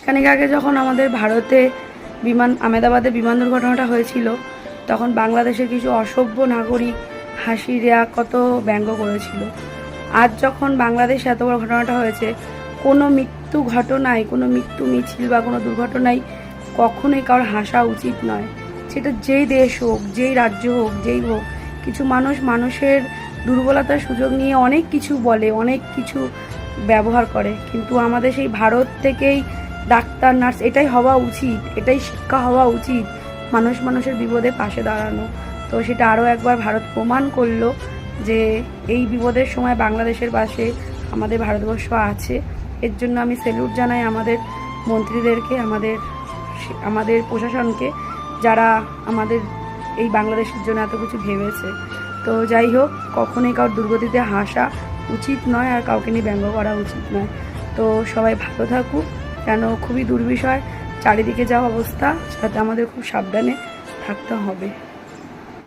মাসখানেক আগে যখন আমাদের ভারতে আহমেদাবাদে বিমান দুর্ঘটনাটা হয়েছিল, তখন বাংলাদেশের কিছু অসভ্য নাগরিক হাসি দেয়া কত ব্যঙ্গ করেছিল। আজ যখন বাংলাদেশে এত বড় ঘটনাটা হয়েছে, কোনো মৃত্যু ঘটনায়, কোনো মৃত্যু মিছিল বা কোনো দুর্ঘটনায় কখনোই কারোর হাসা উচিত নয়। সেটা যেই দেশ হোক, যেই রাজ্য হোক, যেই হোক, কিছু মানুষের দুর্বলতার সুযোগ নিয়ে অনেক কিছু বলে, অনেক কিছু ব্যবহার করে। কিন্তু আমাদের সেই ভারত থেকেই ডাক্তার, নার্স, এটাই হওয়া উচিত, এটাই শিক্ষা হওয়া উচিত, মানুষের বিপদে পাশে দাঁড়ানো। তো সেটা আরও একবার ভারত প্রমাণ করলো যে এই বিপদের সময় বাংলাদেশের পাশে আমাদের ভারতবর্ষ আছে। এর জন্য আমি স্যালুট জানাই আমাদের মন্ত্রীদেরকে, আমাদের প্রশাসনকে, যারা আমাদের এই বাংলাদেশের জন্য এত কিছু ভেবেছে। তো যাই হোক, কখনোই কারোর দুর্গতিতে হাসা উচিত নয়, আর কাউকে নিয়ে ব্যঙ্গ করা উচিত নয়। তো সবাই ভালো থাকুক, কেন খুবই দুর্বিষয় চারিদিকে যা অবস্থা, সাথে আমাদের খুব সাবধানে থাকতে হবে।